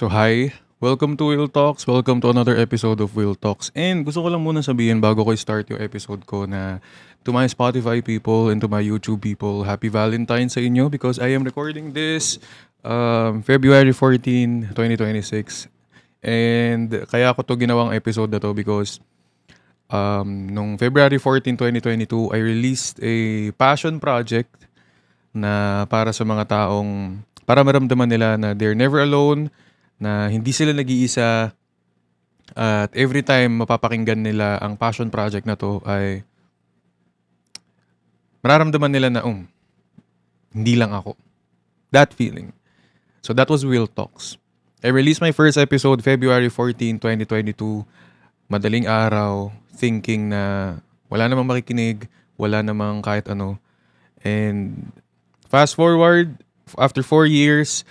So hi, welcome to Will Talks. Welcome to another episode of Will Talks. And gusto ko lang muna sabihin bago ko start yung episode ko na to my Spotify people and to my YouTube people, Happy Valentine's sa inyo because I am recording this February 14, 2026. And kaya ako to ginawang episode na to because nung February 14, 2022, I released a passion project na para sa mga taong para maramdaman nila na they're never alone, na hindi sila nag-iisa at every time mapapakinggan nila ang passion project na to ay mararamdaman nila na hindi lang ako. That feeling. So that was Will Talks. I released my first episode February 14, 2022. Madaling araw, thinking na wala namang makikinig, wala namang kahit ano. And fast forward, after 4 years,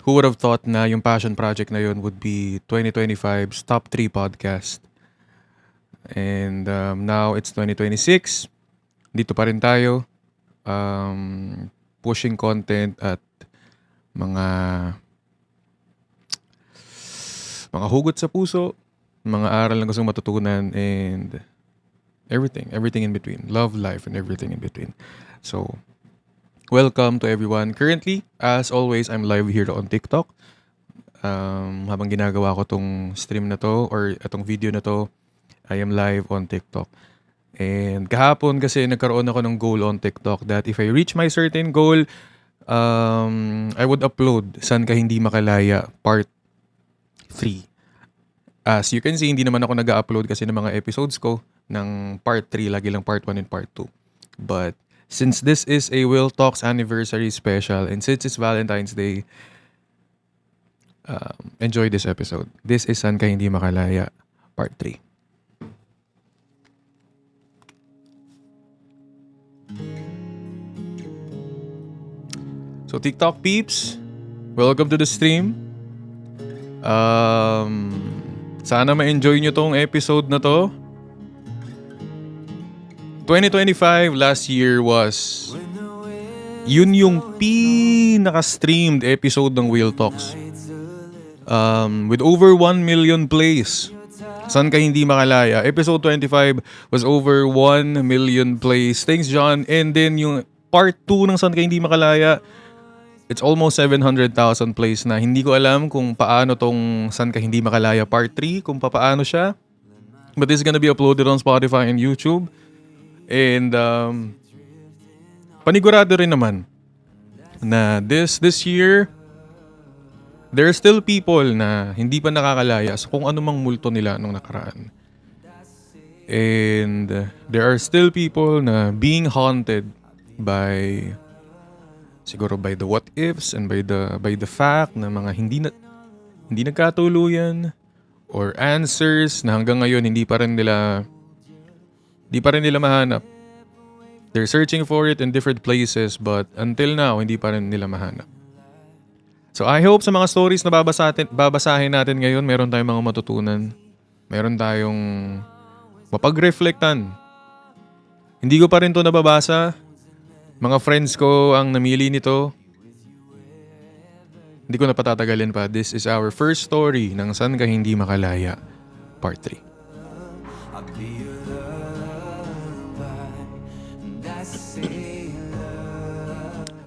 who would have thought na yung passion project na yun would be 2025's top 3 podcast. And now it's 2026. Dito pa rin tayo. Pushing content at mga hugot sa puso, mga aral na gustong matutunan, and everything in between. Love, life, and everything in between. So, welcome to everyone. Currently, as always, I'm live here on TikTok. Habang ginagawa ko tong stream na to or itong video na to, I am live on TikTok. And kahapon kasi nagkaroon ako ng goal on TikTok that if I reach my certain goal, I would upload San Ka Hindi Makalaya Part 3. As you can see, hindi naman ako nag-upload kasi ng mga episodes ko ng Part 3. Lagi lang Part 1 and Part 2. But since this is a Will Talks anniversary special and since it's Valentine's Day, enjoy this episode. This is San Ka Hindi Makalaya Part 3. So TikTok peeps, welcome to the stream. Sana ma-enjoy nyo tong episode na to. 2025 last year was yun yung pinaka-streamed episode ng Will Talks. With over 1 million plays. San Ka Hindi Makalaya. Episode 25 was over 1 million plays. Thanks, John. And then yung part 2 ng San Ka Hindi Makalaya, it's almost 700,000 plays na. Hindi ko alam kung paano tong San Ka Hindi Makalaya part 3, kung paano siya. But this is gonna be uploaded on Spotify and YouTube. And panigurado rin naman na this year, there are still people na hindi pa nakakalaya sa kung anumang multo nila nung nakaraan. And there are still people na being haunted by siguro by the what ifs and by the fact na mga hindi nagkatuluyan or answers na hanggang ngayon hindi pa rin nila mahanap. They're searching for it in different places but until now hindi pa rin nila mahanap. So I hope sa mga stories na babasahin natin ngayon, meron tayong mga matutunan. Meron tayong mapag-reflectan. Hindi ko pa rin to nababasa. Mga friends ko ang namili nito. Hindi ko na patatagalin pa. This is our first story ng San Ka Hindi Makalaya, Part 3.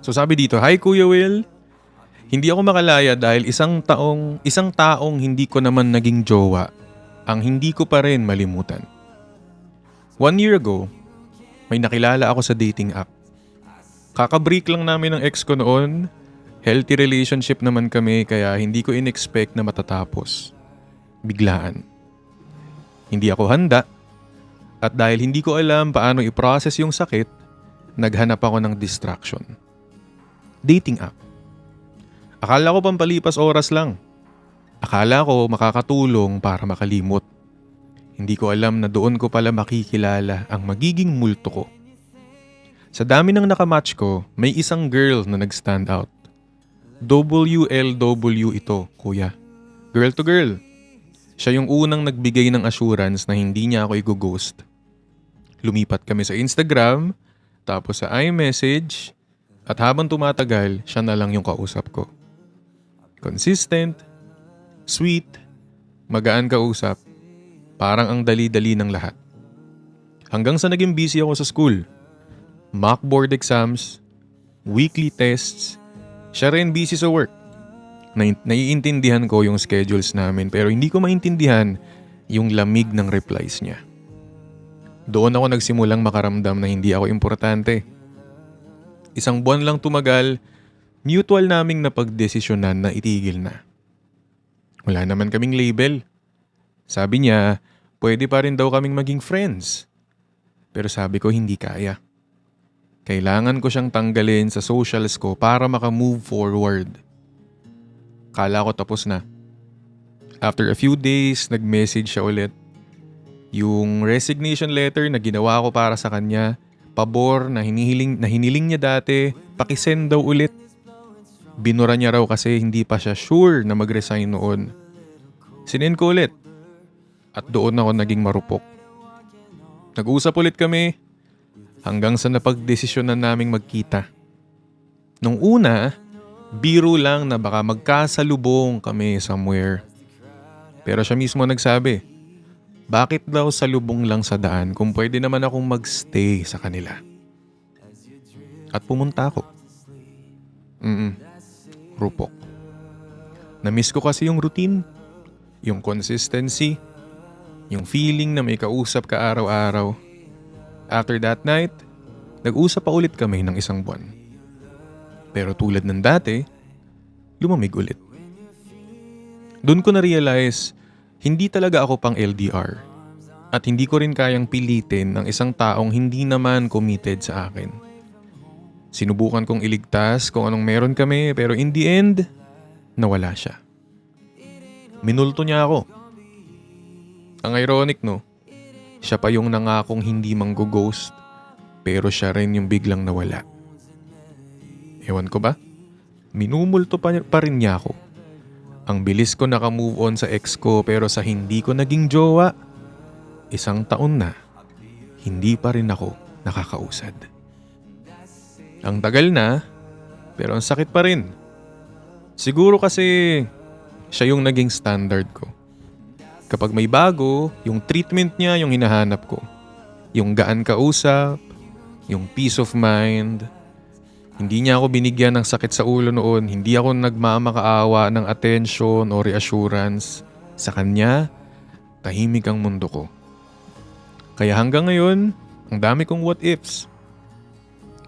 So sabi dito, hi Kuya Will. Hindi ako makalaya dahil isang taong hindi ko naman naging jowa ang hindi ko pa rin malimutan. 1 year ago, may nakilala ako sa dating app. Kakabreak lang namin ng ex ko noon. Healthy relationship naman kami kaya hindi ko in-expect na matatapos. Biglaan. Hindi ako handa. At dahil hindi ko alam paano i-process yung sakit, naghanap ako ng distraction. Dating app. Akala ko pampalipas oras lang. Akala ko makakatulong para makalimot. Hindi ko alam na doon ko pala makikilala ang magiging multo ko. Sa dami ng nakamatch ko, may isang girl na nag-stand out. WLW ito, kuya. Girl to girl. Siya yung unang nagbigay ng assurance na hindi niya ako i-ghost. Lumipat kami sa Instagram, tapos sa iMessage, at habang tumatagal, siya na lang yung kausap ko. Consistent, sweet, magaan kausap, parang ang dali-dali ng lahat. Hanggang sa naging busy ako sa school. Mock board exams, weekly tests, siya rin busy sa work. Naiintindihan ko yung schedules namin pero hindi ko maintindihan yung lamig ng replies niya. Doon ako nagsimulang makaramdam na hindi ako importante. Isang buwan lang tumagal, mutual naming napagdesisyonan na itigil na. Wala naman kaming label. Sabi niya, pwede pa rin daw kaming maging friends. Pero sabi ko hindi kaya. Kailangan ko siyang tanggalin sa socials ko para makamove forward. Kala ko tapos na. After a few days, nag-message siya ulit. Yung resignation letter na ginawa ko para sa kanya, pabor na hiniling niya dati, pakisend daw ulit. Binura niya raw kasi hindi pa siya sure na mag-resign noon. Sinend ko ulit. At doon ako naging marupok. Nag-usap ulit kami hanggang sa napagdesisyonan naming magkita. Nung una, biro lang na baka magkasalubong kami somewhere. Pero siya mismo nagsabi, bakit daw salubong lang sa daan kung pwede naman akong magstay sa kanila? At pumunta ako. Rupok. Na-miss ko kasi yung routine, yung consistency, yung feeling na may kausap ka araw-araw. After that night, nag-usap pa ulit kami ng isang buwan. Pero tulad ng dati, lumamig ulit. Doon ko na-realize, hindi talaga ako pang LDR. At hindi ko rin kayang pilitin ng isang taong hindi naman committed sa akin. Sinubukan kong iligtas kung anong meron kami pero in the end, nawala siya. Minulto niya ako. Ang ironic no, siya pa yung nangakong hindi manggo-ghost pero siya rin yung biglang nawala. Ewan ko ba? Minumulto pa rin niya ako. Ang bilis ko naka-move on sa ex ko pero sa hindi ko naging jowa, 1 taon na, hindi pa rin ako nakakausad. Ang tagal na, pero ang sakit pa rin. Siguro kasi siya yung naging standard ko. Kapag may bago, yung treatment niya yung hinahanap ko. Yung gaan kausap, yung peace of mind. Hindi niya ako binigyan ng sakit sa ulo noon. Hindi ako nagmamakaawa ng attention o reassurance. Sa kanya, tahimik ang mundo ko. Kaya hanggang ngayon, ang dami kong what ifs.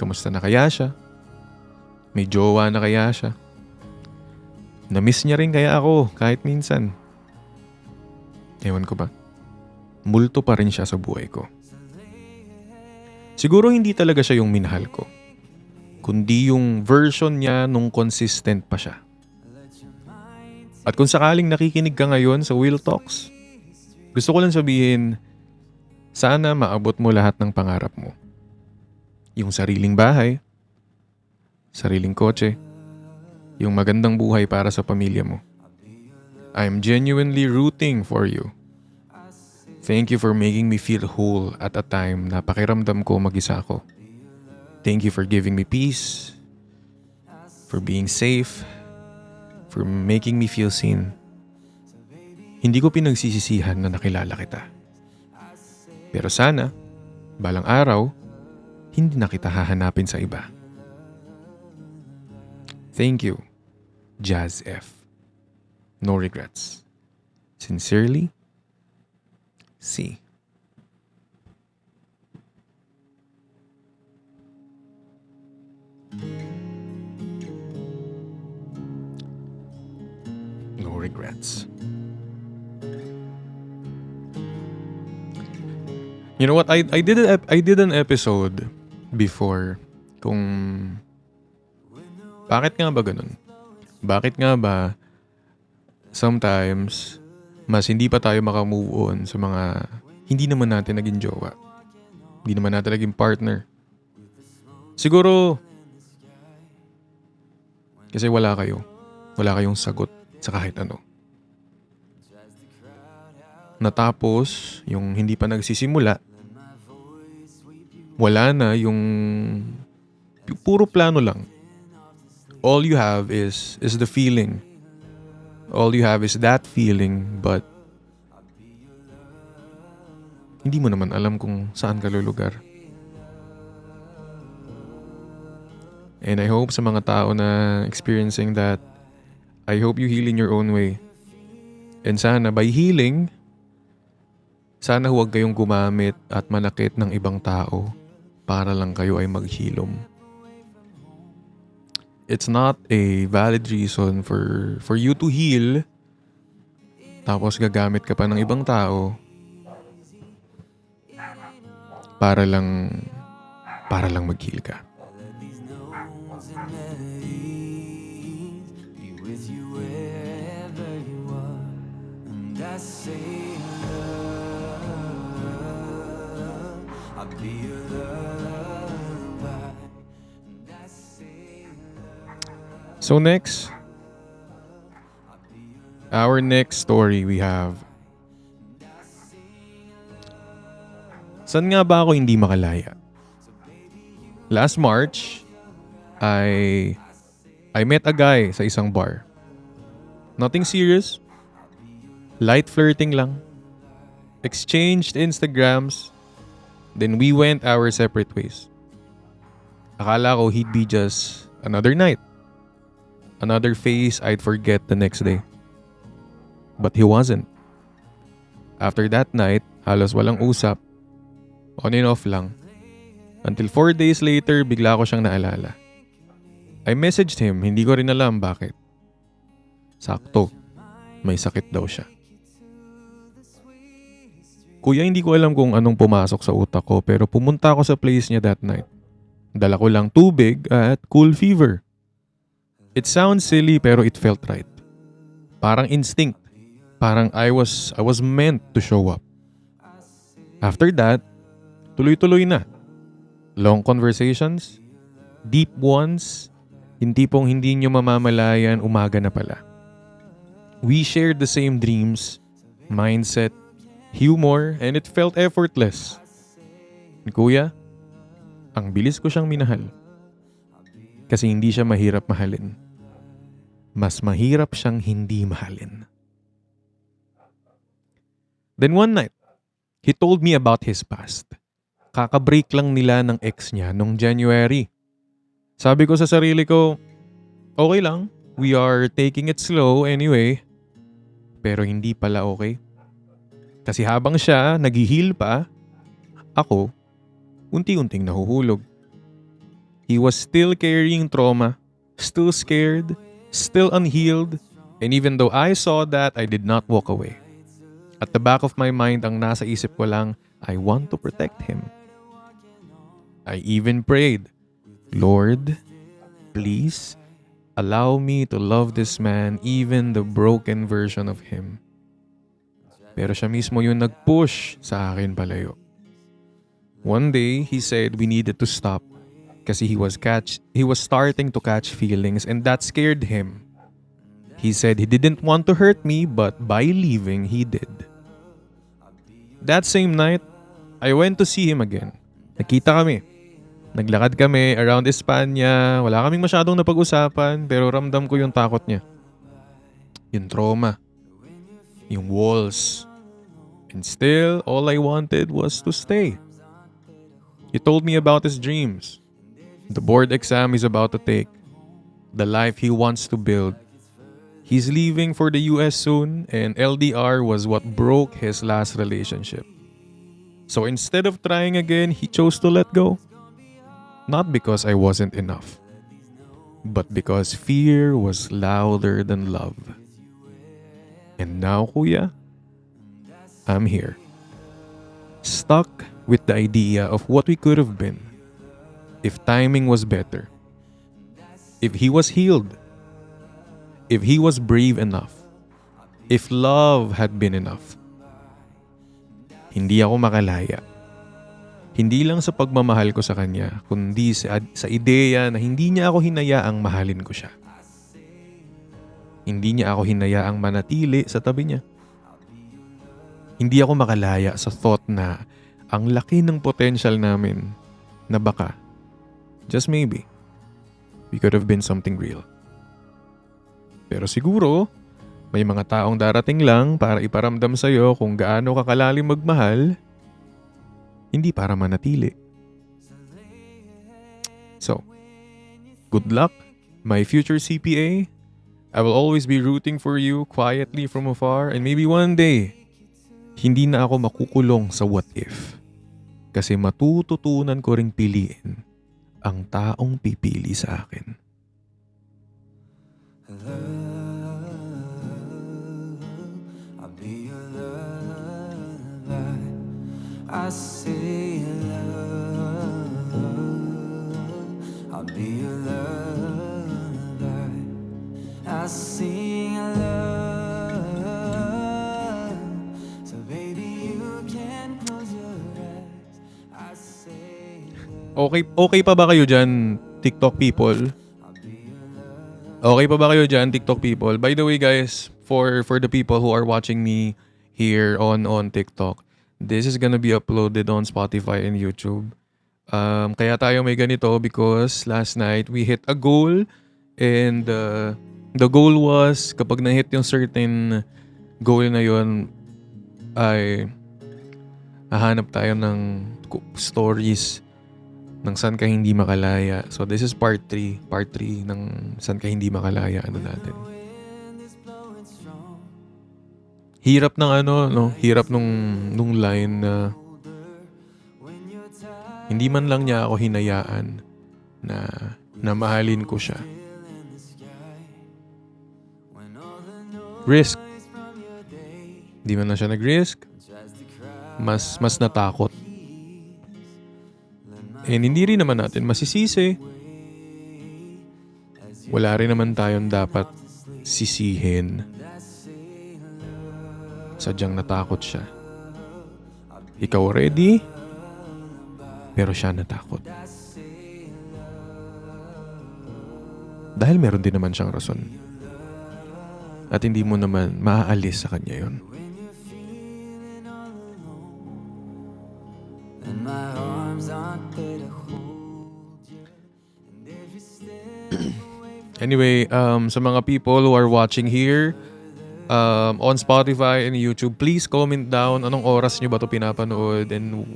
Kamusta na kaya siya? May jowa na kaya siya? Na-miss niya rin kaya ako kahit minsan. Ewan ko ba? Multo pa rin siya sa buhay ko. Siguro hindi talaga siya yung minahal ko. Kundi yung version niya nung consistent pa siya. At kung sakaling nakikinig ka ngayon sa Will Talks, gusto ko lang sabihin, sana maabot mo lahat ng pangarap mo. Yung sariling bahay, sariling kotse, yung magandang buhay para sa pamilya mo. I'm genuinely rooting for you. Thank you for making me feel whole at a time na pakiramdam ko mag-isa ako. Thank you for giving me peace, for being safe, for making me feel seen. Hindi ko pinagsisisihan na nakilala kita. Pero sana, balang araw, hindi na kita hahanapin sa iba. Thank you, Jazz F. No regrets. Sincerely, C. No regrets. You know what? I did an episode before kung bakit nga ba ganun? Bakit nga ba sometimes mas hindi pa tayo makamove on sa mga hindi naman natin naging jowa. Hindi naman natin naging partner. Siguro kasi wala kayo. Wala kayong sagot sa kahit ano. Natapos yung hindi pa nagsisimula, wala na yung puro plano lang. All you have is the feeling All you have is that feeling, but hindi mo naman alam kung saan ka lulugar. And I hope sa mga tao na experiencing that, I hope you heal in your own way. And sana by healing, sana huwag kayong gumamit at manakit ng ibang tao para lang kayo ay maghilom. It's not a valid reason for you to heal, tapos gagamit ka pa ng ibang tao para lang mag-heal ka. So next, our next story we have. Saan nga ba ako hindi makalaya? Last March, I met a guy sa isang bar. Nothing serious. Light flirting lang. Exchanged Instagrams. Then we went our separate ways. Akala ko he'd be just another night. Another face I'd forget the next day. But he wasn't. After that night, halos walang usap. On and off lang. Until 4 days later, bigla ko siyang naalala. I messaged him, hindi ko rin alam bakit. Sakto, may sakit daw siya. Kuya, hindi ko alam kung anong pumasok sa utak ko pero pumunta ako sa place niya that night. Dala ko lang tubig at cool fever. It sounds silly pero it felt right. Parang instinct. Parang I was meant to show up. After that, tuloy-tuloy na. Long conversations, deep ones, hindi pong hindi nyo mamamalayan umaga na pala. We shared the same dreams, mindset, humor, and it felt effortless. Kuya, ang bilis ko siyang minahal. Kasi hindi siya mahirap mahalin. Mas mahirap siyang hindi mahalin. Then one night, he told me about his past. Kaka-break lang nila ng ex niya nung January. Sabi ko sa sarili ko, okay lang, we are taking it slow anyway. Pero hindi pala okay. Kasi habang siya nag-heal pa, ako, unti-unting nahuhulog. He was still carrying trauma, still scared, still unhealed, and even though I saw that, I did not walk away. At the back of my mind, ang nasa isip ko lang, I want to protect him. I even prayed, Lord, please allow me to love this man, even the broken version of him. Pero siya mismo yung nag-push sa akin palayo. One day, he said we needed to stop kasi he was starting to catch feelings and that scared him. He said he didn't want to hurt me but by leaving, he did. That same night, I went to see him again. Nakita kami. Naglakad kami around Espanya. Wala kaming masyadong napag-usapan pero ramdam ko yung takot niya. Yung trauma. Yung walls. And still, all I wanted was to stay. He told me about his dreams. The board exam he's about to take. The life he wants to build. He's leaving for the US soon and LDR was what broke his last relationship. So instead of trying again, he chose to let go. Not because I wasn't enough, but because fear was louder than love. And now, kuya, I'm here. Stuck with the idea of what we could have been if timing was better, if he was healed, if he was brave enough, if love had been enough. Hindi ako makalaya. Hindi lang sa pagmamahal ko sa kanya, kundi sa ideya na hindi niya ako hinayaang mahalin ko siya. Hindi niya ako hinayaang manatili sa tabi niya. Hindi ako makalaya sa thought na ang laki ng potential namin na baka, just maybe, we could have been something real. Pero siguro, May mga taong darating lang para iparamdam sa'yo kung gaano ka kalalim magmahal, hindi para manatili. So, good luck, my future CPA. I will always be rooting for you quietly from afar, and maybe one day, hindi na ako makukulong sa what if. Kasi matututunan ko ring piliin ang taong pipili sa akin. I'll be your lullaby. I say love. I'll be your lullaby. I sing love. So baby, you can close your eyes. I say Okay pa ba kayo dyan, TikTok people? Okay pa ba kayo dyan, TikTok people? By the way guys, for the people who are watching me here on TikTok, this is gonna be uploaded on Spotify and YouTube. Kaya tayo may ganito because last night we hit a goal, and the goal was kapag na-hit yung certain goal na yun ay hahanap tayo ng stories ng Saan Ka Hindi Makalaya. So this is part 3 ng Saan Ka Hindi Makalaya natin. Hirap ng hirap nung line na hindi man lang niya ako hinayaan na mahalin ko siya. Risk. Hindi man lang siya nag-risk. Mas natakot. And hindi rin naman natin masisisi. Wala rin naman tayong dapat sisihin. Sadyang natakot siya. Ikaw ready? Pero siya natakot. Dahil meron din naman siyang rason. At hindi mo naman maaalis sa kanya yon. and my arms aren't there to hold you. And if you stay Anyway, sa mga people who are watching here, on Spotify and YouTube, please comment down anong oras nyo ba ito pinapanood and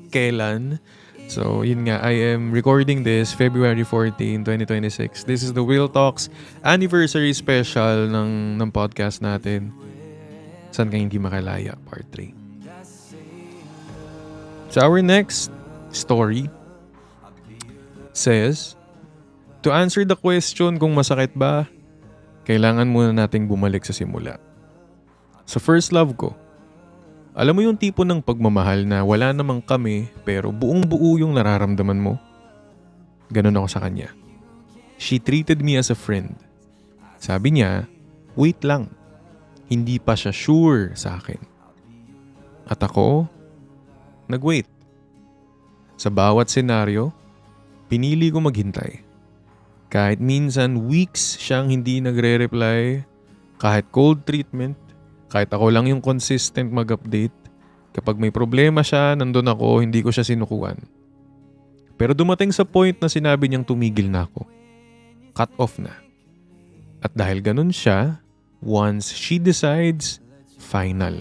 kailan. So, yun nga, I am recording this February 14, 2026. This is the Will Talks anniversary special ng podcast natin. Saan Ka Hindi Makalaya, part 3. So, our next story says, to answer the question kung masakit ba, kailangan muna nating bumalik sa simula. Sa first love ko, alam mo yung tipo ng pagmamahal na wala namang kami pero buong-buo yung nararamdaman mo? Ganun ako sa kanya. She treated me as a friend. Sabi niya, wait lang. Hindi pa siya sure sa akin. At ako, nag-wait. Sa bawat senaryo, pinili ko maghintay. Kahit minsan weeks siyang hindi nagre-reply, kahit cold treatment, kahit ako lang yung consistent mag-update, kapag may problema siya, nandun ako, hindi ko siya sinukuan. Pero dumating sa point na sinabi niyang tumigil na ako. Cut off na. At dahil ganun siya, once she decides, final.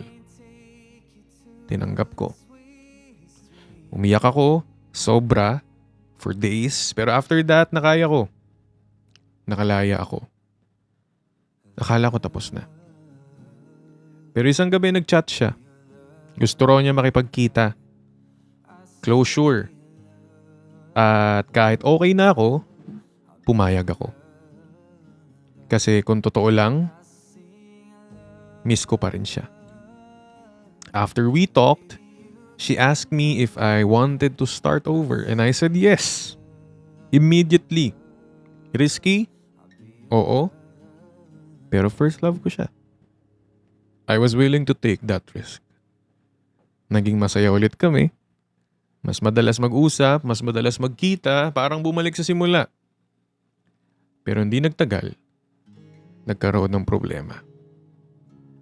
Tinanggap ko. Umiyak ako, sobra, for days, pero after that, nakaya ko. Nakalaya ako. Akala ko tapos na. Pero isang gabi nag-chat siya. Gusto raw niya makipagkita. Closure. At kahit okay na ako, pumayag ako. Kasi kung totoo lang, miss ko pa rin siya. After we talked, she asked me if I wanted to start over and I said yes. Immediately. Risky? Oo. Pero first love ko siya. I was willing to take that risk. Naging masaya ulit kami. Mas madalas mag-usap, mas madalas magkita, parang bumalik sa simula. Pero hindi nagtagal, nagkaroon ng problema.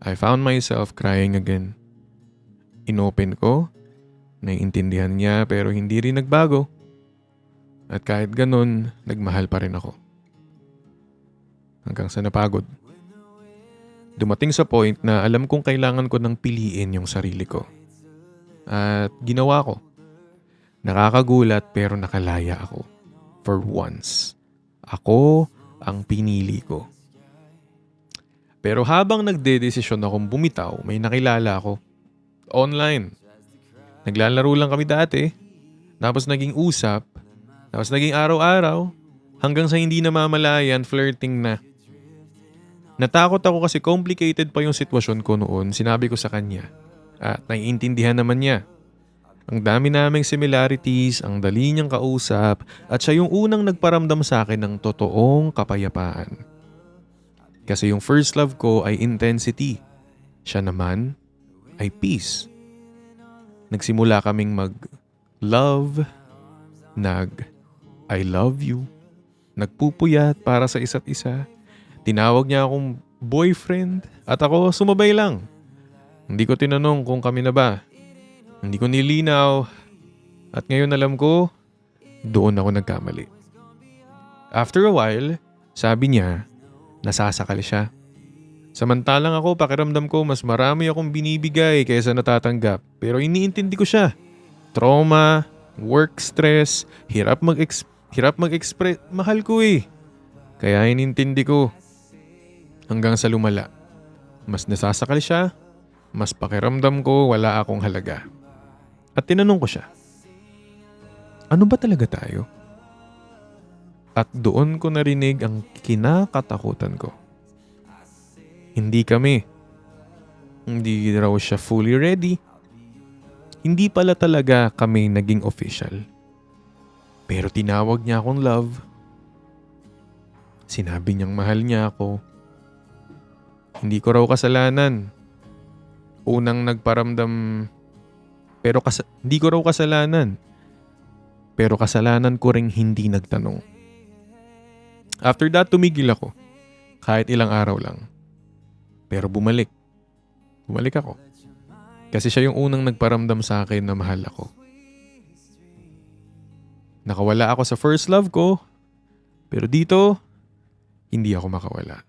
I found myself crying again. Inopen ko, naiintindihan niya pero hindi rin nagbago. At kahit ganun, nagmahal pa rin ako. Hanggang sa napagod. Dumating sa point na alam kong kailangan ko nang piliin yung sarili ko. At ginawa ko. Nakakagulat pero nakalaya ako. For once. Ako ang pinili ko. Pero habang nagdedesisyon akong bumitaw, may nakilala ako. Online. Naglalaro lang kami dati. Tapos naging usap. Tapos naging araw-araw. Hanggang sa hindi namamalayan, flirting na. Natakot ako kasi complicated pa yung sitwasyon ko noon. Sinabi ko sa kanya. At naiintindihan naman niya. Ang dami naming similarities, ang dali niyang kausap, at siya yung unang nagparamdam sa akin ng totoong kapayapaan. Kasi yung first love ko ay intensity. Siya naman ay peace. Nagsimula kaming mag-love, I love you, nagpupuyat para sa isa't isa. Tinawag niya akong boyfriend at ako sumabay lang. Hindi ko tinanong kung kami na ba. Hindi ko nilinaw. At ngayon alam ko, doon ako nagkamali. After a while, sabi niya, nasasakal siya. Samantalang ako, pakiramdam ko mas marami akong binibigay kaysa natatanggap. Pero iniintindi ko siya. Trauma, work stress, hirap mag-express. Mahal ko eh. Kaya inintindi ko. Hanggang sa lumala. Mas nasasakal siya, mas pakiramdam ko wala akong halaga. At tinanong ko siya, ano ba talaga tayo? At doon ko narinig ang kinakatakutan ko. Hindi kami. Hindi raw siya fully ready. Hindi pala talaga kami naging official. Pero tinawag niya akong love. Sinabi niyang mahal niya ako. Hindi ko raw kasalanan. Unang nagparamdam. Hindi ko raw kasalanan. Pero kasalanan ko ring hindi nagtanong. After that, tumigil ako. Kahit ilang araw lang. Pero bumalik. Bumalik ako. Kasi siya yung unang nagparamdam sa akin na mahal ako. Nakawala ako sa first love ko. Pero dito, hindi ako makawala.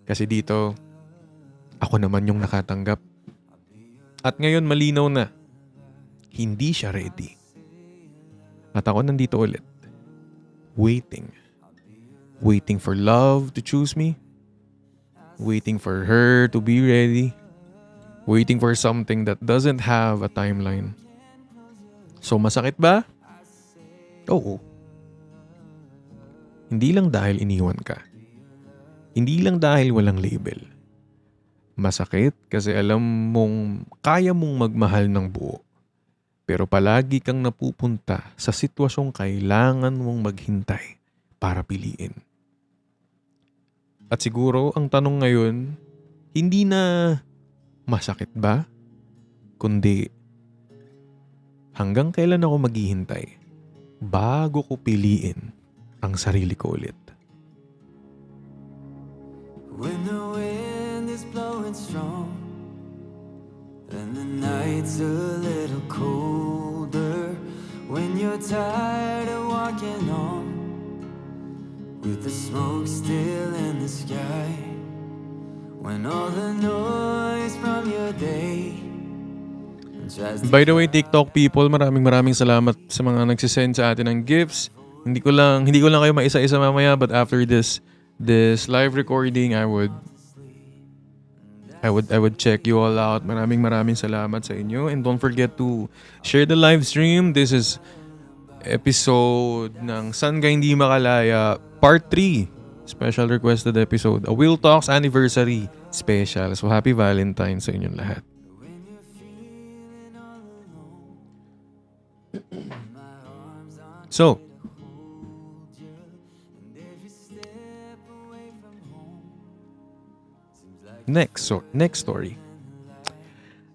Kasi dito, ako naman yung nakatanggap. At ngayon malinaw na, hindi siya ready. At ako nandito ulit. Waiting. Waiting for love to choose me. Waiting for her to be ready. Waiting for something that doesn't have a timeline. So masakit ba? Oo. Hindi lang dahil iniwan ka. Hindi lang dahil walang label. Masakit kasi alam mong kaya mong magmahal ng buo. Pero palagi kang napupunta sa sitwasyong kailangan mong maghintay para piliin. At siguro ang tanong ngayon, hindi na masakit ba? Kundi hanggang kailan ako maghihintay bago ko piliin ang sarili ko ulit. When the wind is blowing strong and the night's a little colder, when you're tired of walking on with the smoke still in the sky, when all the noise from your day tries to By the way, TikTok people, maraming salamat sa mga nagsisend sa atin ng gifts. Hindi ko lang kayo maisa-isa mamaya, but after this live recording, I would check you all out. Maraming salamat sa inyo, and don't forget to share the live stream. This is episode ng San Ka Hindi Makalaya Part 3. Special requested episode. A Will Talks Anniversary Special. So happy Valentine's sa inyong lahat. So, next story.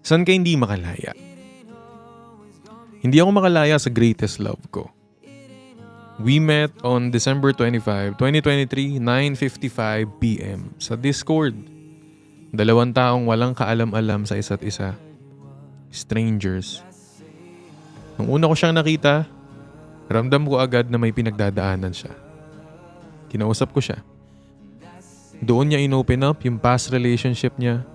San ka hindi makalaya? Hindi ako makalaya sa greatest love ko. We met on December 25, 2023, 9:55 p.m. sa Discord. 2 taong walang kaalam-alam sa isa't isa. Strangers. Nung una ko siyang nakita, ramdam ko agad na may pinagdadaanan siya. Kinausap ko siya. Doon niya inopen up yung past relationship niya,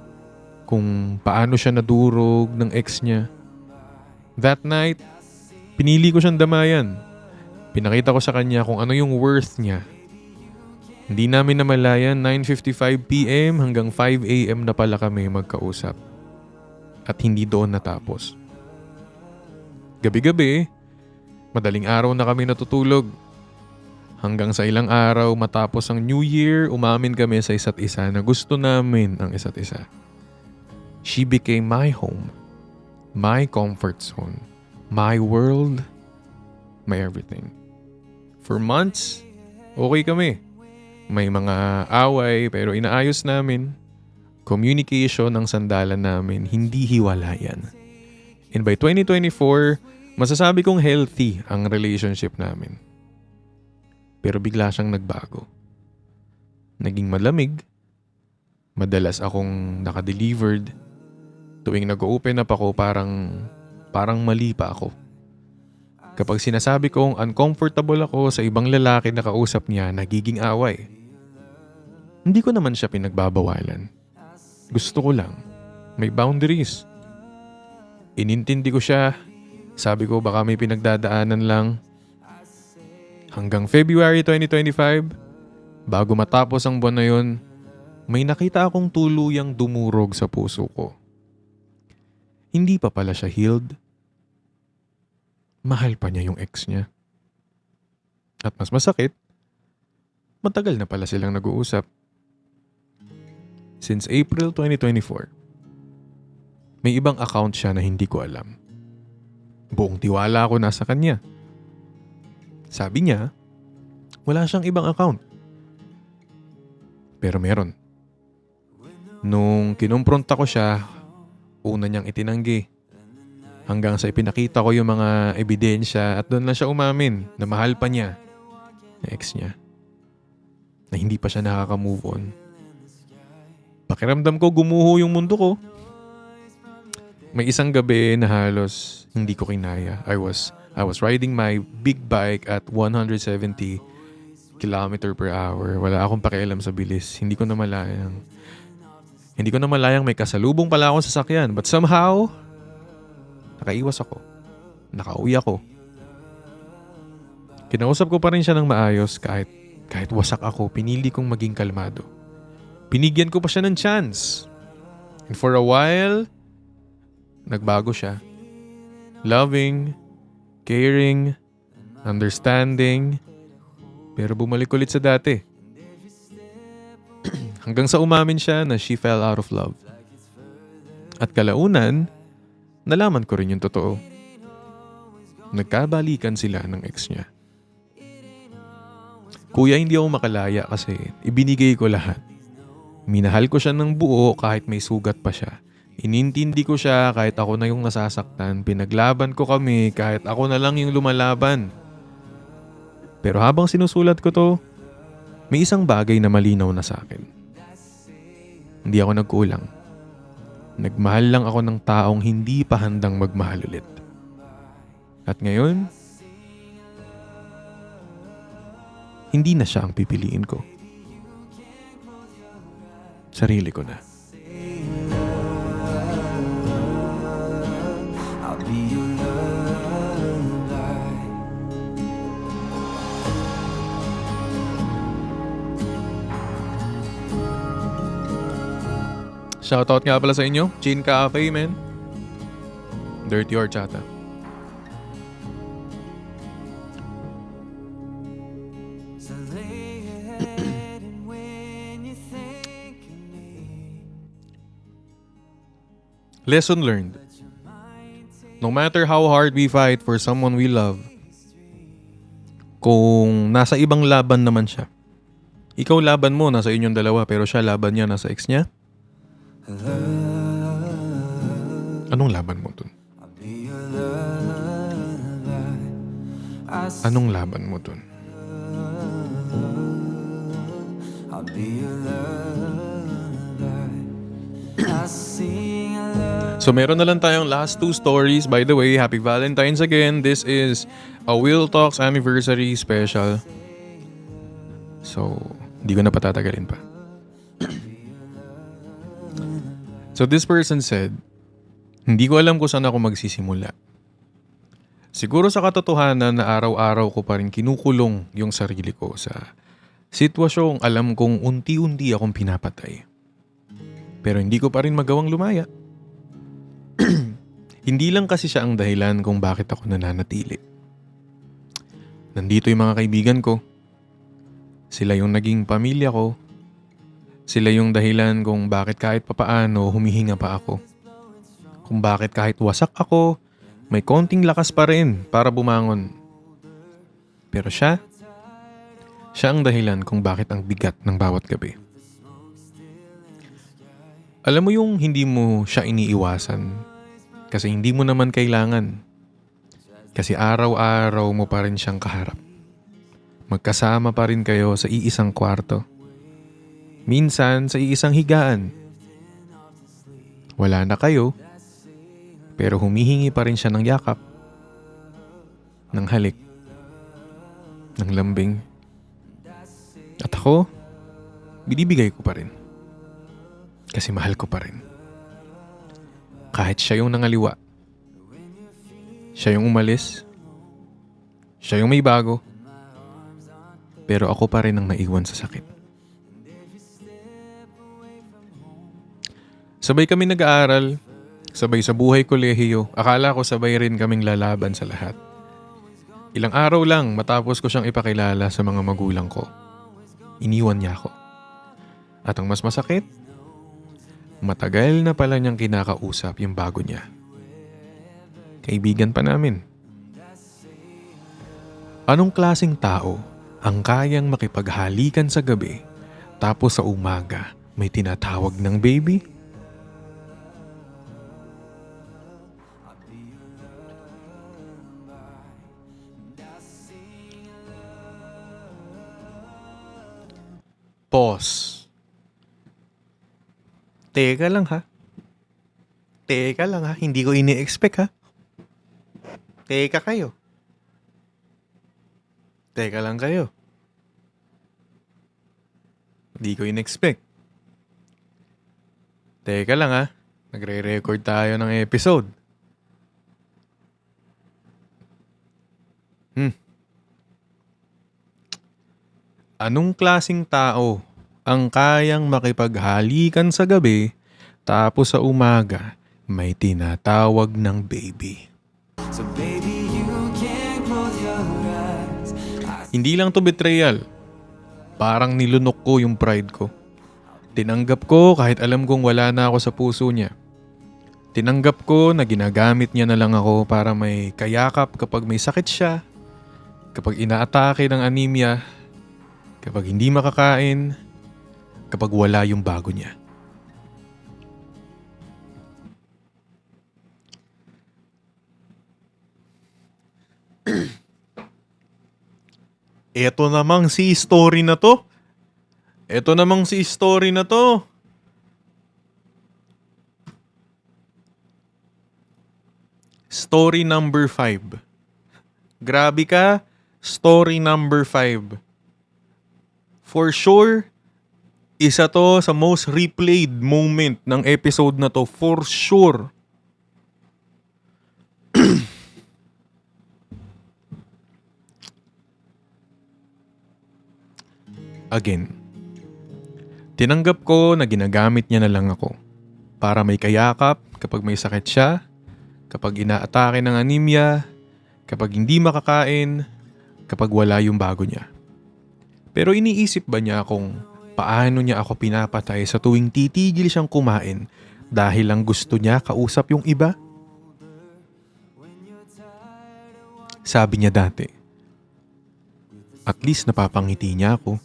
kung paano siya nadurog ng ex niya. That night, pinili ko siyang damayan. Pinakita ko sa kanya kung ano yung worth niya. Hindi namin namalayan, 9:55 PM hanggang 5 AM na pala kami magkausap. At hindi doon natapos. Gabi-gabi, madaling araw na kami natutulog. Hanggang sa ilang araw matapos ang New Year, umamin kami sa isa't isa na gusto namin ang isa't isa. She became my home, my comfort zone, my world, my everything. For months, okay kami. May mga away pero inaayos namin. Communication ang sandalan namin, hindi hiwalayan. And by 2024, masasabi kong healthy ang relationship namin. Pero bigla siyang nagbago. Naging malamig. Madalas akong nakadelivered. Tuwing nag-open up ako, parang mali pa ako. Kapag sinasabi kong uncomfortable ako sa ibang lalaki na kausap niya, nagiging away. Hindi ko naman siya pinagbabawalan. Gusto ko lang. May boundaries. Inintindi ko siya. Sabi ko baka may pinagdadaanan lang. Hanggang February 2025, bago matapos ang buwan na yun, may nakita akong tuluyang dumurog sa puso ko. Hindi pa pala siya healed. Mahal pa niya yung ex niya. At mas masakit, matagal na pala silang nag-uusap. Since April 2024, may ibang account siya na hindi ko alam. Buong tiwala ko nasa kanya. Sabi niya, wala siyang ibang account. Pero meron. Nung kinumpronta ko siya, una niyang itinanggi. Hanggang sa ipinakita ko yung mga ebidensya at doon lang siya umamin na mahal pa niya na ex niya. Na hindi pa siya nakaka-move on. Pakiramdam ko gumuho yung mundo ko. May isang gabi na halos hindi ko kinaya. I was riding my big bike at 170 km/h. Wala akong pakialam sa bilis. Hindi ko na malayang may kasalubong pala akong sasakyan. But somehow, nakaiwas ako. Nakauwi ako. Kinausap ko pa rin siya ng maayos kahit wasak ako. Pinili kong maging kalmado. Binigyan ko pa siya ng chance. And for a while, nagbago siya. Loving, caring, understanding, pero bumalik ulit sa dati. Hanggang sa umamin siya na she fell out of love. At kalaunan, nalaman ko rin yung totoo. Nagkabalikan sila ng ex niya. Kuya, hindi ako makalaya kasi ibinigay ko lahat. Minahal ko siya ng buo kahit may sugat pa siya. Inintindi ko siya kahit ako na yung nasasaktan. Pinaglaban ko kami kahit ako na lang yung lumalaban. Pero habang sinusulat ko to, may isang bagay na malinaw na sa akin. Hindi ako nagkulang. Nagmahal lang ako ng taong hindi pa handang magmahal ulit. At ngayon, hindi na siya ang pipiliin ko. Sarili ko na. I'll be your lullaby. Shoutout nga pala sa inyo. Chin Cafe, man. Dirty Horchata. So lay your head and when you think of me, Lesson learned. No matter how hard we fight for someone we love, kung nasa ibang laban naman siya, ikaw laban mo, nasa inyong dalawa, pero siya laban niya, nasa ex niya, anong laban mo dun? I'll be your lullaby. Anong laban mo dun? I'll be your lullaby. I sing a love. So meron na lang tayong last two stories. By the way, Happy Valentine's again. This is a Will Talks anniversary special. So, hindi ko na patatagalin pa. So this person said, hindi ko alam kung saan ako magsisimula. Siguro sa katotohanan na araw-araw ko pa rin kinukulong yung sarili ko sa sitwasyong alam kong unti-unti akong pinapatay. Pero hindi ko pa rin magawang lumaya. Hindi lang kasi siya ang dahilan kung bakit ako nananatili. Nandito yung mga kaibigan ko. Sila yung naging pamilya ko. Sila yung dahilan kung bakit kahit papaano humihinga pa ako. Kung bakit kahit wasak ako, may konting lakas pa rin para bumangon. Pero siya ang dahilan kung bakit ang bigat ng bawat gabi. Alam mo yung hindi mo siya iniiwasan kasi hindi mo naman kailangan. Kasi araw-araw mo pa rin siyang kaharap. Magkasama pa rin kayo sa iisang kwarto. Minsan sa iisang higaan. Wala na kayo, pero humihingi pa rin siya ng yakap, ng halik, ng lambing. At ako, binibigay ko pa rin. Kasi mahal ko pa rin. Kahit siya yung nangaliwa. Siya yung umalis. Siya yung may bago. Pero ako pa rin ang naiwan sa sakit. Sabay kami nag-aaral. Sabay sa buhay kolehiyo. Akala ko sabay rin kaming lalaban sa lahat. Ilang araw lang matapos ko siyang ipakilala sa mga magulang ko. Iniwan niya ako. At ang mas masakit, matagal na pala niyang kinakausap yung bago niya. Kaibigan pa namin. Anong klaseng tao ang kayang makipaghalikan sa gabi tapos sa umaga may tinatawag ng baby? Pause. Teka lang ha. Hindi ko ini-expect ha. Teka lang kayo. Hindi ko in-expect. Teka lang ha. Nagre-record tayo ng episode. Anong klaseng tao ang kayang makipaghalikan sa gabi tapos sa umaga may tinatawag ng baby? So baby, you can close your eyes. Hindi lang to betrayal. Parang nilunok ko yung pride ko. Tinanggap ko kahit alam kong wala na ako sa puso niya. Tinanggap ko na ginagamit niya na lang ako para may kayakap kapag may sakit siya, kapag inaatake ng anemia, kapag hindi makakain, kapag wala yung bago niya. Ito namang si story na to. Story number 5. Grabe ka, story number 5. For sure, isa to sa most replayed moment ng episode na to. For sure. Again, tinanggap ko na ginagamit niya na lang ako para may kayakap kapag may sakit siya, kapag inaatake ng anemia, kapag hindi makakain, kapag wala yung bago niya. Pero iniisip ba niya kung paano niya ako pinapatay sa tuwing titigil siyang kumain dahil lang gusto niya kausap yung iba? Sabi niya dati, at least napapangiti niya ako.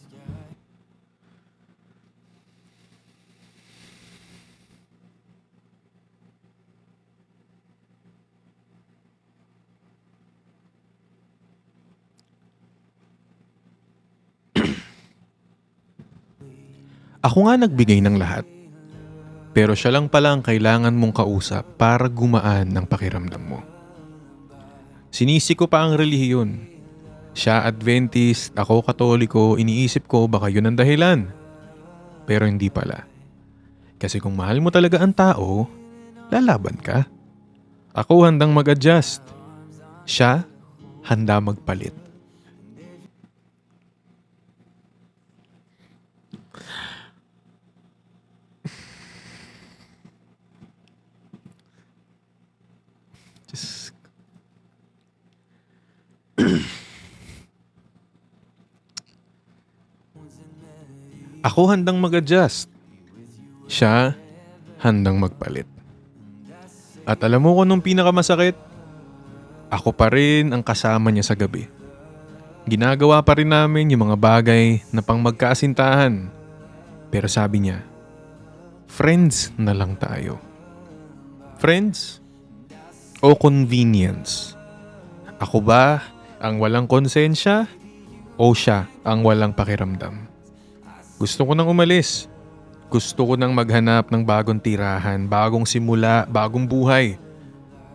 Ako nga nagbigay ng lahat. Pero siya lang pala ang kailangan mong kausap para gumaan ang pakiramdam mo. Sinisi ko pa ang relihiyon. Siya Adventist, ako Katoliko, iniisip ko baka yun ang dahilan. Pero hindi pala. Kasi kung mahal mo talaga ang tao, lalaban ka. Ako handang mag-adjust. Siya, handa magpalit. Just... Ako handang mag-adjust. Siya, handang magpalit. At alam mo kung anong pinakamasakit? Ako pa rin ang kasama niya sa gabi. Ginagawa pa rin namin yung mga bagay na pang magkaasintahan. Pero sabi niya, friends na lang tayo. Friends o convenience? Ako ba ang walang konsensya o siya ang walang pakiramdam? Gusto ko nang umalis. Gusto ko nang maghanap ng bagong tirahan, bagong simula, bagong buhay.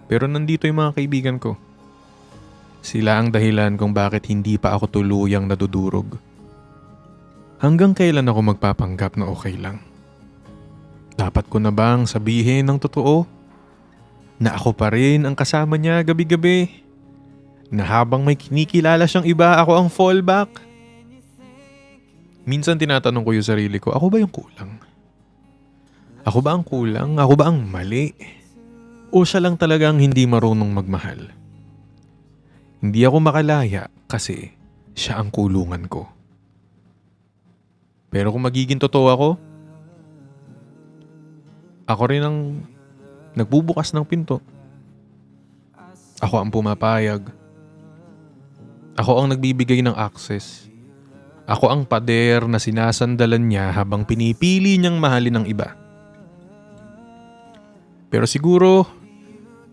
Pero nandito yung mga kaibigan ko. Sila ang dahilan kung bakit hindi pa ako tuluyang nadudurog. Hanggang kailan ako magpapanggap na okay lang? Dapat ko na bang sabihin ng totoo? Na ako pa rin ang kasama niya gabi-gabi? Na habang may kinikilala siyang iba, ako ang fallback? Minsan tinatanong ko yung sarili ko, ako ba yung kulang? Ako ba ang kulang? Ako ba ang mali? O siya lang talagang hindi marunong magmahal? Hindi ako makalaya kasi siya ang kulungan ko. Pero kung magiging totoo ako rin ang nagbubukas ng pinto. Ako ang pumapayag. Ako ang nagbibigay ng access. Ako ang pader na sinasandalan niya habang pinipili niyang mahalin ng iba. Pero siguro,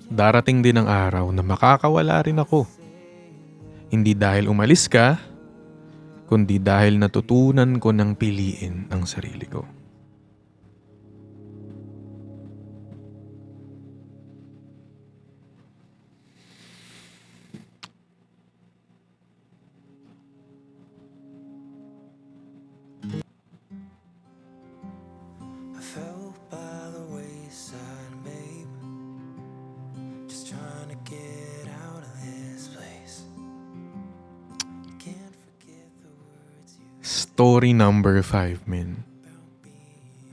darating din ang araw na makakawala rin ako. Hindi dahil umalis ka, kundi dahil natutunan ko ng piliin ang sarili ko. I fell by the wayside, babe. Just trying to get out of this place. Can't forget the words you Story number 5, men.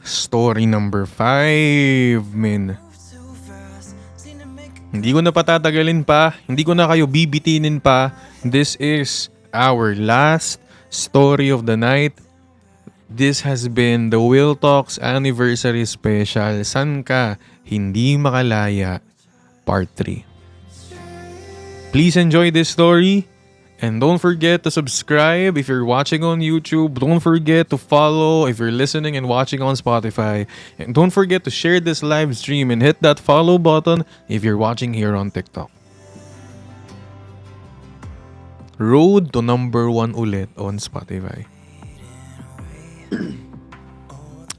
Story number 5, men. too fast. Seem to make Hindi ko na patatagalin pa. Hindi ko na kayo bibitinin pa. This is our last story of the night. This has been the Will Talks Anniversary Special. San ka hindi makalaya Part 3. Please enjoy this story. And don't forget to subscribe if you're watching on YouTube. Don't forget to follow if you're listening and watching on Spotify. And don't forget to share this live stream and hit that follow button if you're watching here on TikTok. Road to number 1 ulit on Spotify.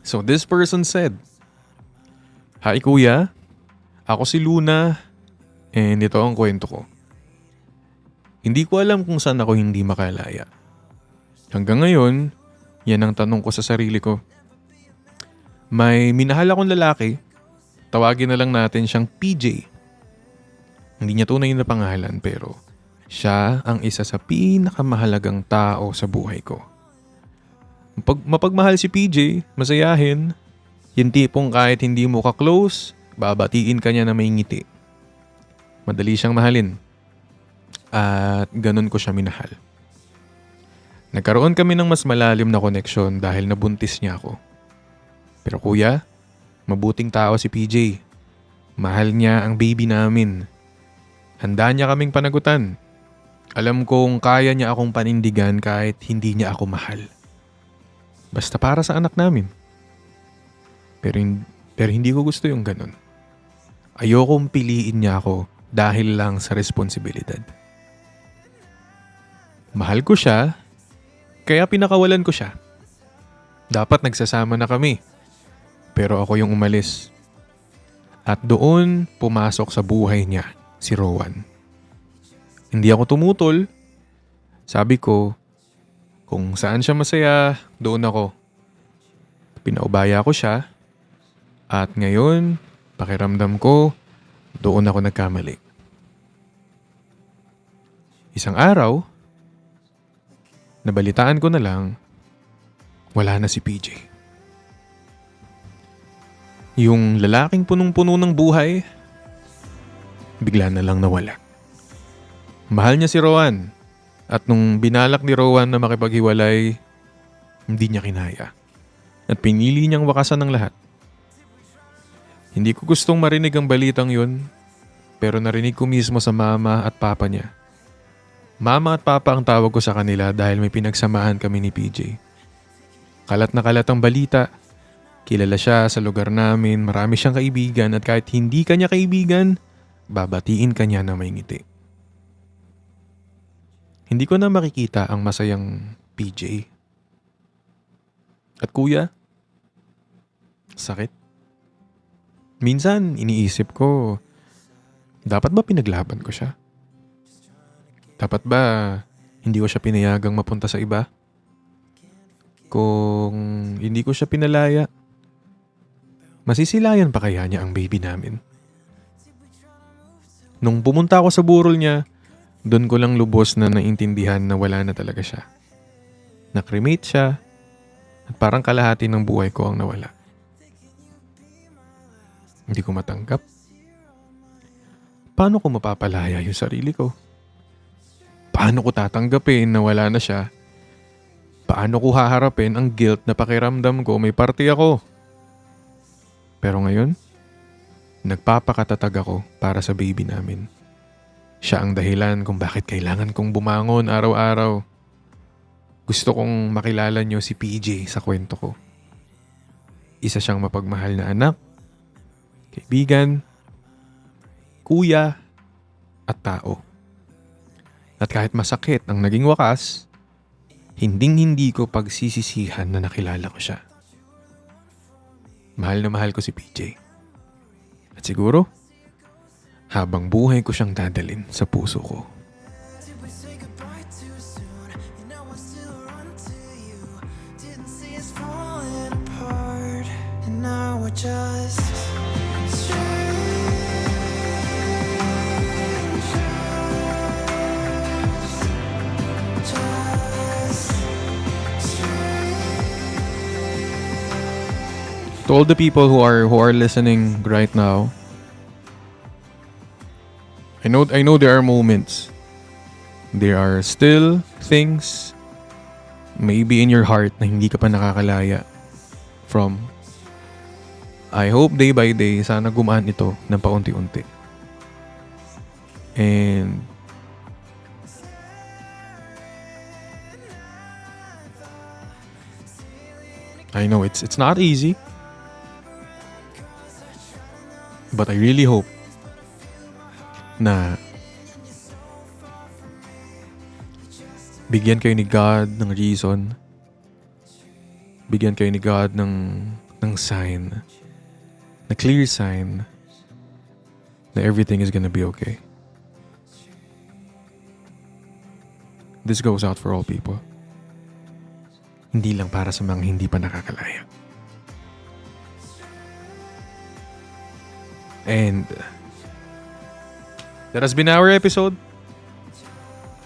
So this person said, "Hi kuya, ako si Luna and ito ang kwento ko. Hindi ko alam kung saan ako hindi makalaya. Hanggang ngayon, yan ang tanong ko sa sarili ko. May minahal akong lalaki, tawagin na lang natin siyang PJ. Hindi niya tunay na pangalan pero siya ang isa sa pinakamahalagang tao sa buhay ko. Mapagmahal si PJ, masayahin, yung tipong kahit hindi mo ka-close, babatiin ka niya na may ngiti. Madali siyang mahalin. At ganun ko siya minahal. Nagkaroon kami ng mas malalim na koneksyon dahil nabuntis niya ako. Pero kuya, mabuting tao si PJ. Mahal niya ang baby namin. Handa niya kaming panagutan. Alam kong kaya niya akong panindigan kahit hindi niya ako mahal. Basta para sa anak namin. Pero hindi ko gusto yung ganun. Ayokong piliin niya ako dahil lang sa responsibilidad. Mahal ko siya, kaya pinakawalan ko siya. Dapat nagsasama na kami. Pero ako yung umalis. At doon pumasok sa buhay niya si Rowan. Hindi ako tumutol. Sabi ko, kung saan siya masaya, doon ako. Pinaubaya ko siya. At ngayon, pakiramdam ko, doon ako nagkamali. Isang araw, nabalitaan ko na lang, wala na si PJ. Yung lalaking punong-puno ng buhay, bigla na lang nawala. Mahal niya si Rowan. At nung binalak ni Rowan na makipaghiwalay, hindi niya kinaya. At pinili niyang wakasan ng lahat. Hindi ko gustong marinig ang balitang yun, pero narinig ko mismo sa mama at papa niya. Mama at papa ang tawag ko sa kanila dahil may pinagsamahan kami ni PJ. Kalat na kalat ang balita. Kilala siya sa lugar namin, marami siyang kaibigan at kahit hindi kanya kaibigan, babatiin kanya na may ngiti. Hindi ko na makikita ang masayang PJ. At kuya, sakit. Minsan, iniisip ko, dapat ba pinaglaban ko siya? Dapat ba hindi ko siya pinayagang mapunta sa iba? Kung hindi ko siya pinalaya, masisilayan pa kaya niya ang baby namin? Nung pumunta ako sa burol niya, doon ko lang lubos na naintindihan na wala na talaga siya. Na-cremate siya at parang kalahati ng buhay ko ang nawala. Hindi ko matanggap. Paano ko mapapalaya yung sarili ko? Paano ko tatanggapin na wala na siya? Paano ko haharapin ang guilt na pakiramdam ko may parte ako? Pero ngayon, nagpapakatatag ako para sa baby namin. Siya ang dahilan kung bakit kailangan kong bumangon araw-araw. Gusto kong makilala niyo si PJ sa kwento ko. Isa siyang mapagmahal na anak, kaibigan, kuya, at tao. At kahit masakit ang naging wakas, hinding-hindi ko pagsisisihan na nakilala ko siya. Mahal na mahal ko si PJ. At siguro, habang buhay ko siyang dadalin sa puso ko. Did we say goodbye too soon? And now I still run to you. Didn't see us falling apart. And now we're just To all the people who are listening right now, I know there are moments. There are still things maybe in your heart na hindi ka pa nakakalaya from. I hope day by day sana gumaan ito ng paunti-unti. And I know it's not easy. But I really hope na bigyan kayo ni God ng reason. Bigyan kayo ni God ng sign. Na clear sign na everything is gonna be okay. This goes out for all people. Hindi lang para sa mga hindi pa nakakalaya. And that has been our episode.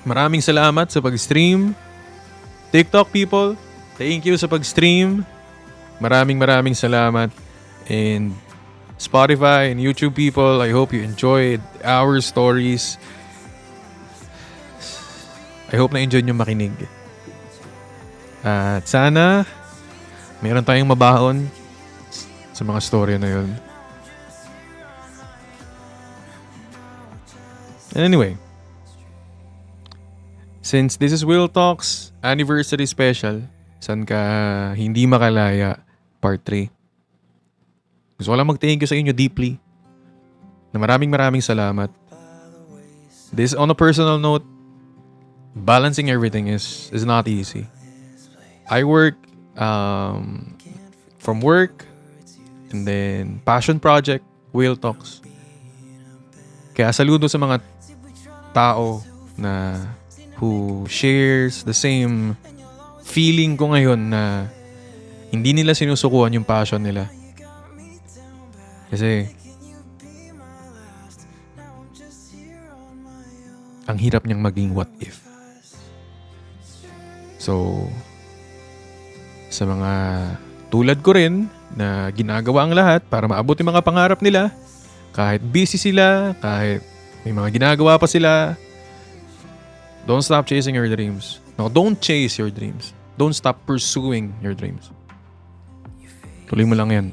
Maraming salamat sa pag-stream. TikTok people, thank you sa pag-stream. Maraming salamat. And Spotify and YouTube people, I hope you enjoyed our stories. I hope na-enjoy nyo makinig. At sana meron tayong mabaon sa mga story na yun. And anyway, since this is Will Talks Anniversary Special, San Ka Hindi Makalaya Part 3, gusto ko lang mag-thank you sa inyo deeply. Na maraming salamat. This on a personal note, balancing everything is not easy. I work from work and then passion project, Will Talks. Kaya saludo sa mga tao na who shares the same feeling ko ngayon na hindi nila sinusukuan yung passion nila. Kasi ang hirap niyang maging what if. So, sa mga tulad ko rin na ginagawa ang lahat para maabot yung mga pangarap nila, kahit busy sila, kahit may mga ginagawa pa sila, don't stop chasing your dreams. No, don't chase your dreams. Don't stop pursuing your dreams. Tuloy mo lang yan.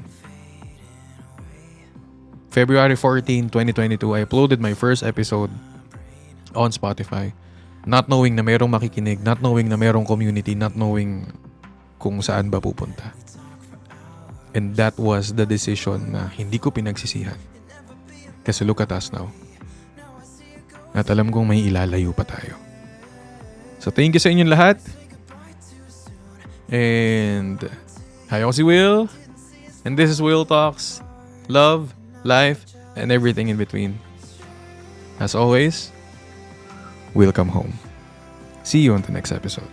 February 14, 2022, I uploaded my first episode on Spotify. Not knowing na mayroong makikinig, not knowing na mayroong community, not knowing kung saan ba pupunta. And that was the decision na hindi ko pinagsisihan. Kasi look at us now. At alam kong may ilalayo pa tayo. So thank you sa inyong lahat. And hi, ako si Will. And this is Will Talks. Love, life, and everything in between. As always, we'll come home. See you on the next episode.